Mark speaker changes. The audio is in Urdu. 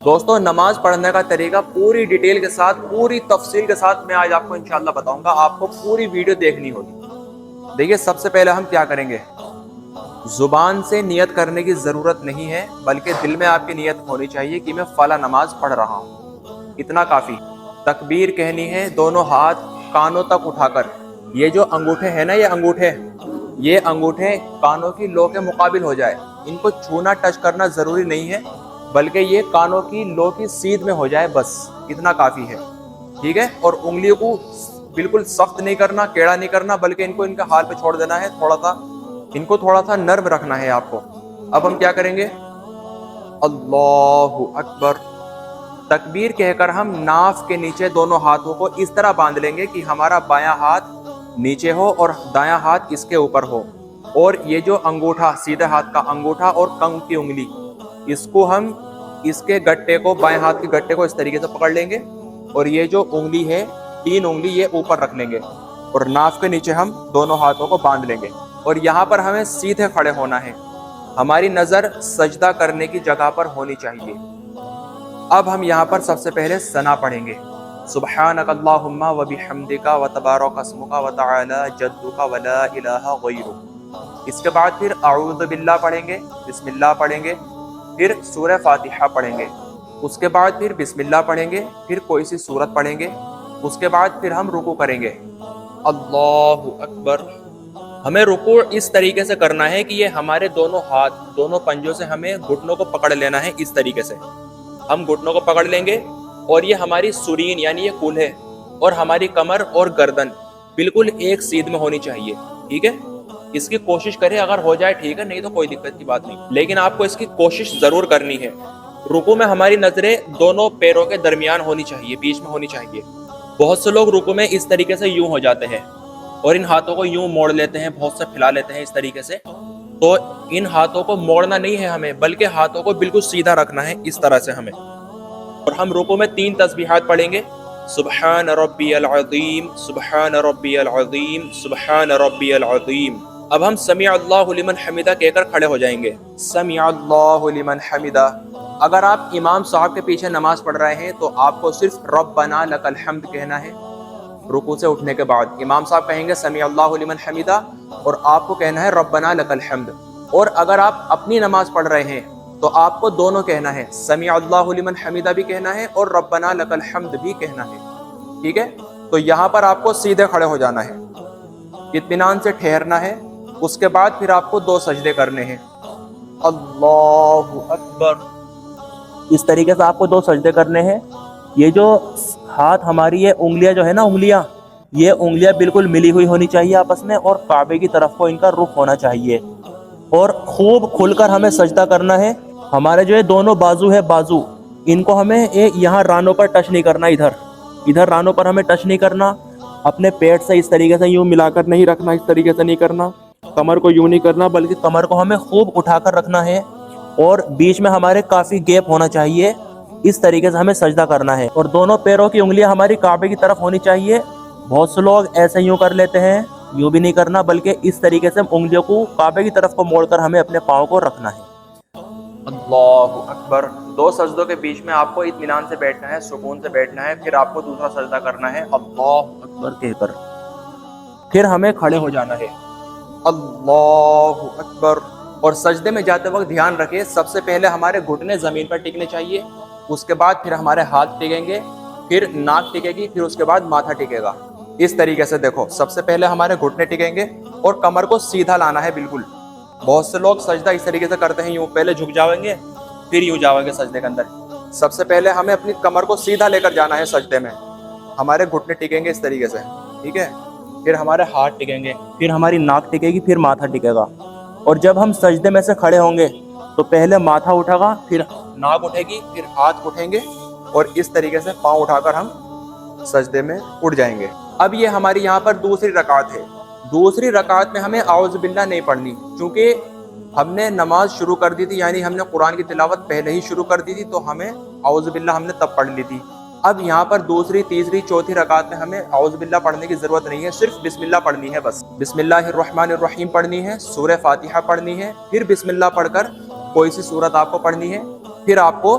Speaker 1: دوستوں نماز پڑھنے کا طریقہ پوری ڈیٹیل کے ساتھ پوری تفصیل کے ساتھ میں آج آپ کو انشاءاللہ بتاؤں گا. آپ کو پوری ویڈیو دیکھنی ہوگی. دیکھیے سب سے پہلے ہم کیا کریں گے, زبان سے نیت کرنے کی ضرورت نہیں ہے, بلکہ دل میں آپ کی نیت ہونی چاہیے کہ میں فلاں نماز پڑھ رہا ہوں, اتنا کافی. تکبیر کہنی ہے دونوں ہاتھ کانوں تک اٹھا کر. یہ جو انگوٹھے ہیں نا, یہ انگوٹھے کانوں کی لو کے مقابل ہو جائے. ان کو چھونا ٹچ کرنا ضروری نہیں ہے, بلکہ یہ کانوں کی لو کی سیدھ میں ہو جائے, بس اتنا کافی ہے. ٹھیک ہے, اور انگلیوں کو بالکل سخت نہیں کرنا, ٹیڑھا نہیں کرنا, بلکہ ان کو ان کے حال پہ چھوڑ دینا ہے. ان کو تھوڑا سا نرم رکھنا ہے آپ کو. اب ہم کیا کریں گے, اللہ اکبر. تکبیر کہہ کر ہم ناف کے نیچے دونوں ہاتھوں کو اس طرح باندھ لیں گے کہ ہمارا بایاں ہاتھ نیچے ہو اور دایاں ہاتھ اس کے اوپر ہو, اور یہ جو انگوٹھا سیدھے ہاتھ کا انگوٹھا اور کنگ کی انگلی, اس کو ہم اس کے گٹے کو, بائیں ہاتھ کے گٹے کو اس طریقے سے پکڑ لیں گے, اور یہ جو انگلی ہے 3 انگلی یہ اوپر رکھ لیں گے, اور ناف کے نیچے ہم دونوں ہاتھوں کو باندھ لیں گے. اور یہاں پر ہمیں سیدھے کھڑے ہونا ہے, ہماری نظر سجدہ کرنے کی جگہ پر ہونی چاہیے. اب ہم یہاں پر سب سے پہلے ثنا پڑھیں گے, سبحانک اللہم و بحمدک و تبارک اسمک و تعالی جدک و لا الہ غیرک. اس کے بعد پھر اعوذ باللہ پڑھیں گے, بسم اللہ پڑھیں گے, پھر سورہ فاتحہ پڑھیں گے, اس کے بعد پھر بسم اللہ پڑھیں گے, پھر کوئی سی سورت پڑھیں گے, اس کے بعد پھر ہم رکوع کریں گے. اللہ اکبر. ہمیں رکوع اس طریقے سے کرنا ہے کہ یہ ہمارے دونوں ہاتھ دونوں پنجوں سے ہمیں گھٹنوں کو پکڑ لینا ہے. اس طریقے سے ہم گھٹنوں کو پکڑ لیں گے, اور یہ ہماری سرین یعنی یہ کولہے اور ہماری کمر اور گردن بالکل ایک سیدھ میں ہونی چاہیے. ٹھیک ہے, اس کی کوشش کریں, اگر ہو جائے ٹھیک ہے, نہیں تو کوئی دقت کی بات نہیں, لیکن آپ کو اس کی کوشش ضرور کرنی ہے. رکوع میں ہماری نظریں دونوں پیروں کے درمیان ہونی چاہیے, بیچ میں ہونی چاہیے. بہت سے لوگ رکوع میں اس طریقے سے یوں ہو جاتے ہیں اور ان ہاتھوں کو یوں موڑ لیتے ہیں, بہت سے پھیلا لیتے ہیں اس طریقے سے. تو ان ہاتھوں کو موڑنا نہیں ہے ہمیں, بلکہ ہاتھوں کو بالکل سیدھا رکھنا ہے اس طرح سے ہمیں. اور ہم رکوع میں 3 تسبیحات پڑھیں گے, سبحان ربی العظیم, سبحان ربی العظیم, سبحان ربی العظیم. اب ہم سمیع اللہ لمن حمدہ کہہ کر کھڑے ہو جائیں گے, سمیع اللہ لمن حمدہ. اگر آپ امام صاحب کے پیچھے نماز پڑھ رہے ہیں تو آپ کو صرف ربنا لک الحمد کہنا ہے. رکوع سے اٹھنے کے بعد امام صاحب کہیں گے سمیع اللہ لمن حمدہ, اور آپ کو کہنا ہے ربنا لک الحمد. اور اگر آپ اپنی نماز پڑھ رہے ہیں تو آپ کو دونوں کہنا ہے, سمیع اللہ لمن حمدہ بھی کہنا ہے اور ربنا لک الحمد بھی کہنا ہے. ٹھیک ہے, تو یہاں پر آپ کو سیدھے کھڑے ہو جانا ہے, اطمینان سے ٹھہرنا ہے. اس کے بعد پھر آپ کو 2 سجدے کرنے ہیں. اللہ اکبر. اس طریقے سے آپ کو 2 سجدے کرنے ہیں. یہ جو ہاتھ ہماری یہ انگلیاں جو ہے نا, یہ انگلیاں بالکل ملی ہوئی ہونی چاہیے آپس میں, اور کعبے کی طرف کو ان کا رخ ہونا چاہیے, اور خوب کھل کر ہمیں سجدہ کرنا ہے. ہمارے جو ہے دونوں بازو ہے, ان کو ہمیں یہاں رانوں پر ٹچ نہیں کرنا, ادھر رانوں پر ہمیں ٹچ نہیں کرنا. اپنے پیٹ سے اس طریقے سے یوں ملا کر نہیں رکھنا, اس طریقے سے نہیں کرنا. کمر کو یوں نہیں کرنا, بلکہ کمر کو ہمیں خوب اٹھا کر رکھنا ہے, اور بیچ میں ہمارے کافی گیپ ہونا چاہیے. اس طریقے سے ہمیں سجدہ کرنا ہے, اور دونوں پیروں کی انگلیاں ہماری کعبے کی طرف ہونی چاہیے. بہت سے لوگ ایسے یوں کر لیتے ہیں, یوں بھی نہیں کرنا, بلکہ اس طریقے سے انگلیوں کو کعبے کی طرف کو موڑ کر ہمیں اپنے پاؤں کو رکھنا ہے. اللہ اکبر. 2 سجدوں کے بیچ میں آپ کو اطمینان سے بیٹھنا ہے, سکون سے بیٹھنا ہے. پھر آپ کو دوسرا سجدہ کرنا ہے اللہ اکبر کہہ کر, پھر ہمیں کھڑے ہو جانا ہے. اللہ اکبر. اور سجدے میں جاتے وقت دھیان رکھیں, سب سے پہلے ہمارے گھٹنے زمین پر ٹکنے چاہیے, اس کے بعد پھر ہمارے ہاتھ ٹکیں گے, پھر ناک ٹکے گی, پھر اس کے بعد ماتھا ٹکے گا. اس طریقے سے دیکھو, سب سے پہلے ہمارے گھٹنے ٹکیں گے اور کمر کو سیدھا لانا ہے بالکل. بہت سے لوگ سجدہ اس طریقے سے کرتے ہیں, یوں پہلے جھک جاؤیں گے پھر یوں جاؤیں گے سجدے کے اندر. سب سے پہلے ہمیں اپنی کمر کو سیدھا لے کر جانا ہے سجدے میں. ہمارے گھٹنے ٹکیں گے اس طریقے سے, ٹھیک ہے, پھر ہمارے ہاتھ ٹکیں گے, پھر ہماری ناک ٹکے گی, پھر ماتھا ٹکے گا. اور جب ہم سجدے میں سے کھڑے ہوں گے تو پہلے ماتھا اٹھے گا, پھر ناک اٹھے گی, پھر ہاتھ اٹھیں گے, اور اس طریقے سے پاؤں اٹھا کر ہم سجدے میں اٹھ جائیں گے. اب یہ ہماری یہاں پر دوسری رکعت ہے. دوسری رکعت میں ہمیں اعوذ باللہ نہیں پڑھنی, کیونکہ ہم نے نماز شروع کر دی تھی, یعنی ہم نے قرآن کی تلاوت پہلے ہی شروع کر دی تھی, تو ہمیں اعوذ باللہ ہم نے تب پڑھ لی تھی. اب یہاں پر دوسری, تیسری, چوتھی رکعت میں ہمیں اعوذ باللہ پڑھنے کی ضرورت نہیں ہے, صرف بسم اللہ پڑھنی ہے بس. بسم اللہ الرحمن الرحیم پڑھنی ہے, سورہ فاتحہ پڑھنی ہے, پھر بسم اللہ پڑھ کر کوئی سی سورت آپ کو پڑھنی ہے, پھر آپ کو